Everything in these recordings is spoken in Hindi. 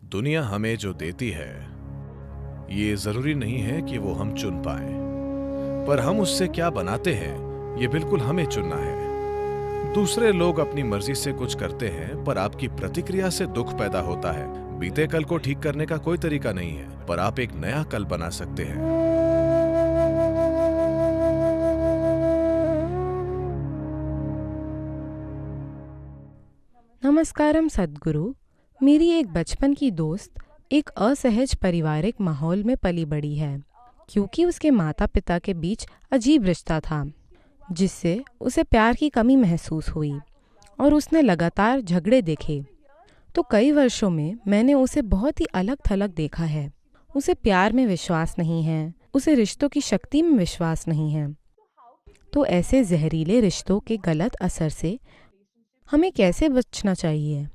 दुनिया हमें जो देती है, ये जरूरी नहीं है कि वो हम चुन पाएं, पर हम उससे क्या बनाते हैं, ये बिल्कुल हमें चुनना है। दूसरे लोग अपनी मर्जी से कुछ करते हैं, पर आपकी प्रतिक्रिया से दुख पैदा होता है। बीते कल को ठीक करने का कोई तरीका नहीं है, पर आप एक नया कल बना सकते हैं। नमस्कारम सद्गुरु। मेरी एक बचपन की दोस्त एक असहज पारिवारिक माहौल में पली बड़ी है, क्योंकि उसके माता पिता के बीच अजीब रिश्ता था, जिससे उसे प्यार की कमी महसूस हुई और उसने लगातार झगड़े देखे। तो कई वर्षों में मैंने उसे बहुत ही अलग थलग देखा है। उसे प्यार में विश्वास नहीं है, उसे रिश्तों की शक्ति में विश्वास नहीं है। तो ऐसे जहरीले रिश्तों के गलत असर से हमें कैसे बचना चाहिए?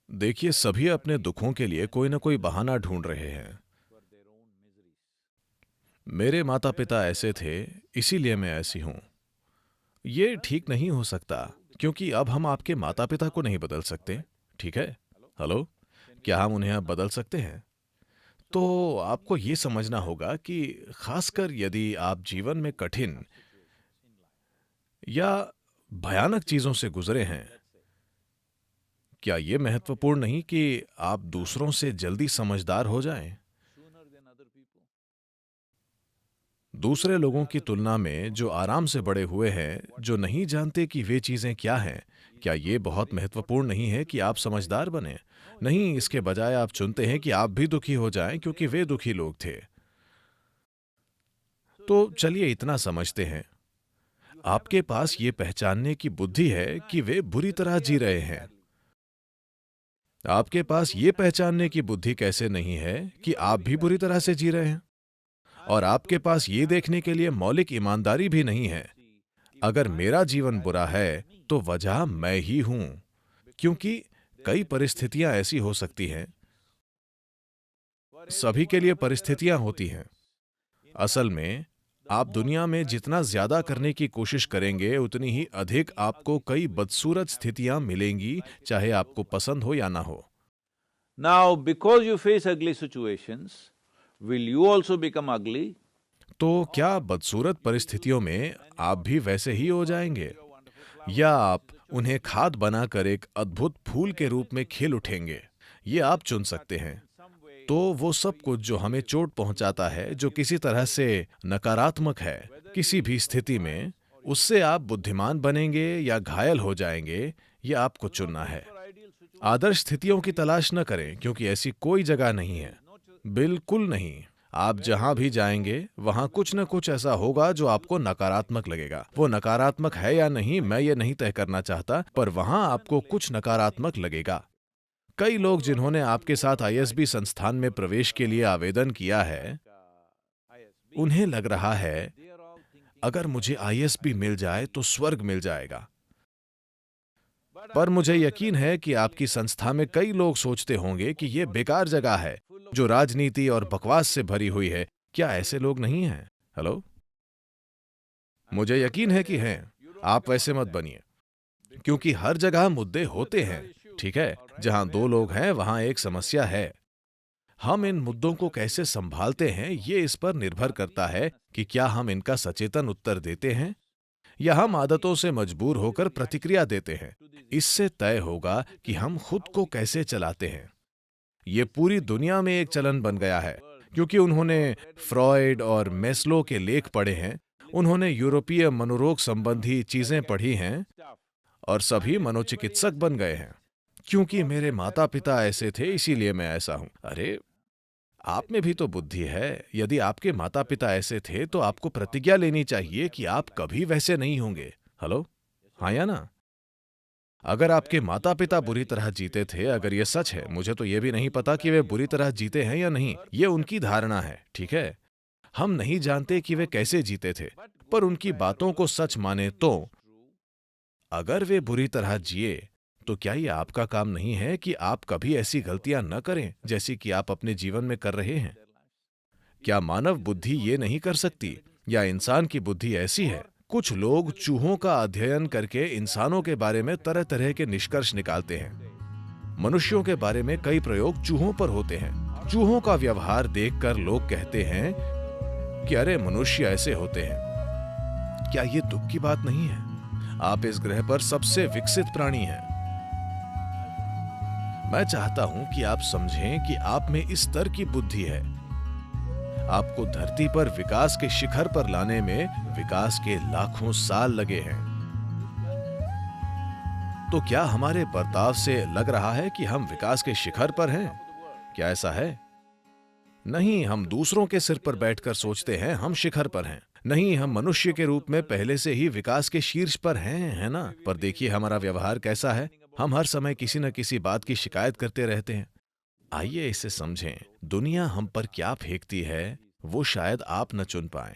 देखिए, सभी अपने दुखों के लिए कोई ना कोई बहाना ढूंढ रहे हैं। मेरे माता पिता ऐसे थे, इसीलिए मैं ऐसी हूं। ये ठीक नहीं हो सकता, क्योंकि अब हम आपके माता पिता को नहीं बदल सकते। ठीक है? हेलो, क्या हम उन्हें अब बदल सकते हैं? तो आपको ये समझना होगा कि खासकर यदि आप जीवन में कठिन या भयानक चीजों से गुजरे हैं, क्या ये महत्वपूर्ण नहीं कि आप दूसरों से जल्दी समझदार हो जाएं? दूसरे लोगों की तुलना में जो आराम से बड़े हुए हैं, जो नहीं जानते कि वे चीजें क्या हैं, क्या ये बहुत महत्वपूर्ण नहीं है कि आप समझदार बने? नहीं, इसके बजाय आप चुनते हैं कि आप भी दुखी हो जाएं क्योंकि वे दुखी लोग थे। तो चलिए इतना समझते हैं, आपके पास ये पहचानने की बुद्धि है कि वे बुरी तरह जी रहे हैं। आपके पास ये पहचानने की बुद्धि कैसे नहीं है कि आप भी बुरी तरह से जी रहे हैं? और आपके पास ये देखने के लिए मौलिक ईमानदारी भी नहीं है, अगर मेरा जीवन बुरा है तो वजह मैं ही हूं। क्योंकि कई परिस्थितियां ऐसी हो सकती हैं, सभी के लिए परिस्थितियां होती हैं। असल में आप दुनिया में जितना ज्यादा करने की कोशिश करेंगे, उतनी ही अधिक आपको कई बदसूरत स्थितियां मिलेंगी, चाहे आपको पसंद हो या ना हो। Now, because you face ugly situations, will you also become ugly? तो क्या बदसूरत परिस्थितियों में आप भी वैसे ही हो जाएंगे, या आप उन्हें खाद बनाकर एक अद्भुत फूल के रूप में खिल उठेंगे? ये आप चुन सकते हैं। तो वो सब कुछ जो हमें चोट पहुंचाता है, जो किसी तरह से नकारात्मक है, किसी भी स्थिति में, उससे आप बुद्धिमान बनेंगे या घायल हो जाएंगे, ये आपको चुनना है। आदर्श स्थितियों की तलाश न करें, क्योंकि ऐसी कोई जगह नहीं है, बिल्कुल नहीं। आप जहां भी जाएंगे, वहां कुछ न कुछ ऐसा होगा जो आपको नकारात्मक लगेगा। वो नकारात्मक है या नहीं, मैं ये नहीं तय करना चाहता, पर वहां आपको कुछ नकारात्मक लगेगा। कई लोग जिन्होंने आपके साथ आईएसबी संस्थान में प्रवेश के लिए आवेदन किया है, उन्हें लग रहा है अगर मुझे आईएसबी मिल जाए तो स्वर्ग मिल जाएगा। पर मुझे यकीन है कि आपकी संस्था में कई लोग सोचते होंगे कि यह बेकार जगह है, जो राजनीति और बकवास से भरी हुई है। क्या ऐसे लोग नहीं हैं? हेलो, मुझे यकीन है कि हैं। आप वैसे मत बनिए, क्योंकि हर जगह मुद्दे होते हैं। ठीक है, जहां दो लोग हैं वहां एक समस्या है। हम इन मुद्दों को कैसे संभालते हैं, ये इस पर निर्भर करता है कि क्या हम इनका सचेतन उत्तर देते हैं या हम आदतों से मजबूर होकर प्रतिक्रिया देते हैं। इससे तय होगा कि हम खुद को कैसे चलाते हैं। ये पूरी दुनिया में एक चलन बन गया है, क्योंकि उन्होंने फ्रॉयड और मेस्लो के लेख पढ़े हैं, उन्होंने यूरोपीय मनोरोग संबंधी चीजें पढ़ी हैं, और सभी मनोचिकित्सक बन गए हैं। क्योंकि मेरे माता पिता ऐसे थे, इसीलिए मैं ऐसा हूं। अरे, आप में भी तो बुद्धि है। यदि आपके माता पिता ऐसे थे, तो आपको प्रतिज्ञा लेनी चाहिए कि आप कभी वैसे नहीं होंगे। हेलो, हाँ या ना? अगर आपके माता पिता बुरी तरह जीते थे, अगर ये सच है, मुझे तो ये भी नहीं पता कि वे बुरी तरह जीते हैं या नहीं, ये उनकी धारणा है। ठीक है, हम नहीं जानते कि वे कैसे जीते थे, पर उनकी बातों को सच माने तो अगर वे बुरी तरह जिए, तो क्या ये आपका काम नहीं है कि आप कभी ऐसी गलतियां न करें जैसी कि आप अपने जीवन में कर रहे हैं? क्या मानव बुद्धि ये नहीं कर सकती, या इंसान की बुद्धि ऐसी है? कुछ लोग चूहों का अध्ययन करके इंसानों के बारे में तरह तरह के निष्कर्ष निकालते हैं। मनुष्यों के बारे में कई प्रयोग चूहों पर होते हैं। चूहों का व्यवहार देखकर लोग कहते हैं कि अरे मनुष्य ऐसे होते हैं। क्या ये दुख की बात नहीं है? आप इस ग्रह पर सबसे विकसित प्राणी हैं। मैं चाहता हूं कि आप समझें कि आप में इस स्तर की बुद्धि है। आपको धरती पर विकास के शिखर पर लाने में विकास के लाखों साल लगे हैं। तो क्या हमारे बर्ताव से लग रहा है कि हम विकास के शिखर पर हैं? क्या ऐसा है? नहीं, हम दूसरों के सिर पर बैठकर सोचते हैं हम शिखर पर हैं। नहीं, हम मनुष्य के रूप में पहले से ही विकास के शीर्ष पर हैं, है ना? पर देखिए हमारा व्यवहार कैसा है। हम हर समय किसी न किसी बात की शिकायत करते रहते हैं। आइए इसे समझें। दुनिया हम पर क्या फेंकती है वो शायद आप न चुन पाएं,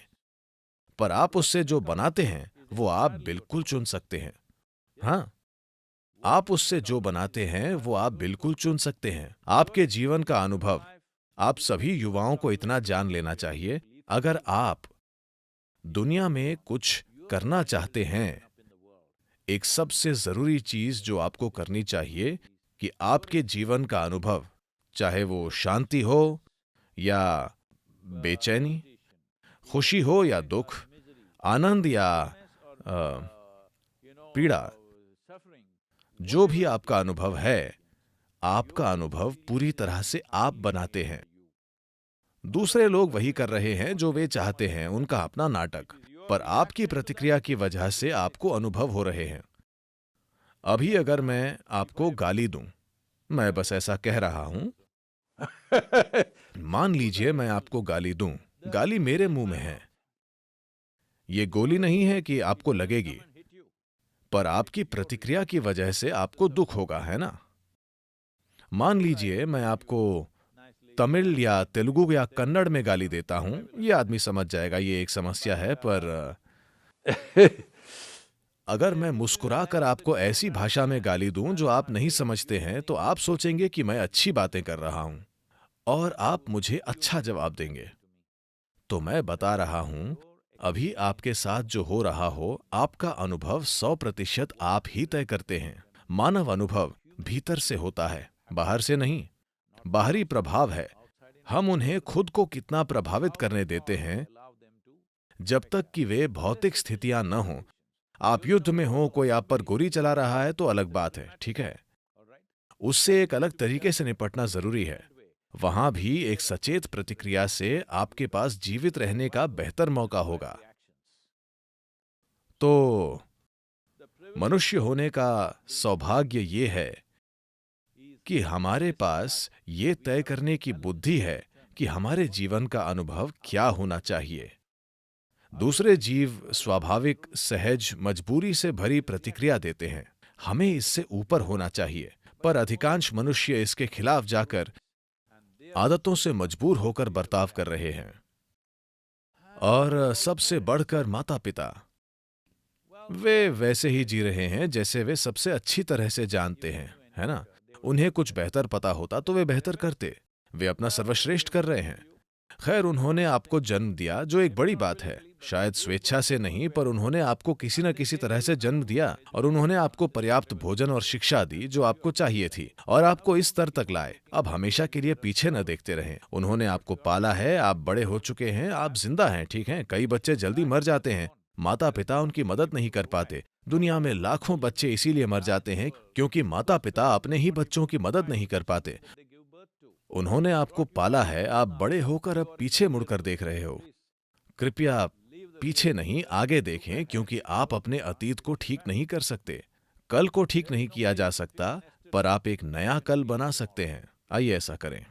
पर आप उससे जो बनाते हैं वो आप बिल्कुल चुन सकते हैं। हाँ, आप उससे जो बनाते हैं वो आप बिल्कुल चुन सकते हैं। आपके जीवन का अनुभव, आप सभी युवाओं को इतना जान लेना चाहिए, अगर आप दुनिया में कुछ करना चाहते हैं, एक सबसे जरूरी चीज जो आपको करनी चाहिए कि आपके जीवन का अनुभव, चाहे वो शांति हो या बेचैनी, खुशी हो या दुख, आनंद या पीड़ा, जो भी आपका अनुभव है, आपका अनुभव पूरी तरह से आप बनाते हैं। दूसरे लोग वही कर रहे हैं जो वे चाहते हैं, उनका अपना नाटक, पर आपकी प्रतिक्रिया की वजह से आपको अनुभव हो रहे हैं। अभी अगर मैं आपको गाली दूं, मैं बस ऐसा कह रहा हूं, मान लीजिए मैं आपको गाली दूं, गाली मेरे मुंह में है। ये गोली नहीं है कि आपको लगेगी, पर आपकी प्रतिक्रिया की वजह से आपको दुख होगा, है ना? मान लीजिए मैं आपको तमिल या तेलुगु या कन्नड़ में गाली देता हूं, ये आदमी समझ जाएगा ये एक समस्या है, पर अगर मैं मुस्कुराकर आपको ऐसी भाषा में गाली दूं जो आप नहीं समझते हैं, तो आप सोचेंगे कि मैं अच्छी बातें कर रहा हूं और आप मुझे अच्छा जवाब देंगे। तो मैं बता रहा हूं, अभी आपके साथ जो हो रहा हो, आपका अनुभव 100% आप ही तय करते हैं। मानव अनुभव भीतर से होता है, बाहर से नहीं। बाहरी प्रभाव है, हम उन्हें खुद को कितना प्रभावित करने देते हैं। जब तक कि वे भौतिक स्थितियां न हों, आप युद्ध में हो, कोई आप पर गोली चला रहा है तो अलग बात है, ठीक है? उससे एक अलग तरीके से निपटना जरूरी है। वहां भी एक सचेत प्रतिक्रिया से आपके पास जीवित रहने का बेहतर मौका होगा। तो मनुष्य होने का सौभाग्य ये है कि हमारे पास ये तय करने की बुद्धि है कि हमारे जीवन का अनुभव क्या होना चाहिए। दूसरे जीव स्वाभाविक, सहज, मजबूरी से भरी प्रतिक्रिया देते हैं। हमें इससे ऊपर होना चाहिए, पर अधिकांश मनुष्य इसके खिलाफ जाकर आदतों से मजबूर होकर बर्ताव कर रहे हैं। और सबसे बढ़कर माता-पिता, वे वैसे ही जी रहे हैं जैसे वे सबसे अच्छी तरह से जानते हैं, है ना? उन्हें कुछ बेहतर पता होता तो वे बेहतर करते। वे अपना सर्वश्रेष्ठ कर रहे हैं। खैर, उन्होंने आपको जन्म दिया, जो एक बड़ी बात है। शायद स्वेच्छा से नहीं, पर उन्होंने आपको किसी न किसी तरह से जन्म दिया और उन्होंने आपको पर्याप्त भोजन और शिक्षा दी जो आपको चाहिए थी और आपको इस स्तर तक लाए। अब हमेशा के लिए पीछे न देखते रहें। उन्होंने आपको पाला है, आप बड़े हो चुके हैं, आप जिंदा हैं, ठीक हैं? कई बच्चे जल्दी मर जाते हैं, माता पिता उनकी मदद नहीं कर पाते। दुनिया में लाखों बच्चे इसीलिए मर जाते हैं क्योंकि माता पिता अपने ही बच्चों की मदद नहीं कर पाते। उन्होंने आपको पाला है, आप बड़े होकर अब पीछे मुड़कर देख रहे हो। कृपया पीछे नहीं, आगे देखें, क्योंकि आप अपने अतीत को ठीक नहीं कर सकते। कल को ठीक नहीं किया जा सकता, पर आप एक नया कल बना सकते हैं। आइए ऐसा करें।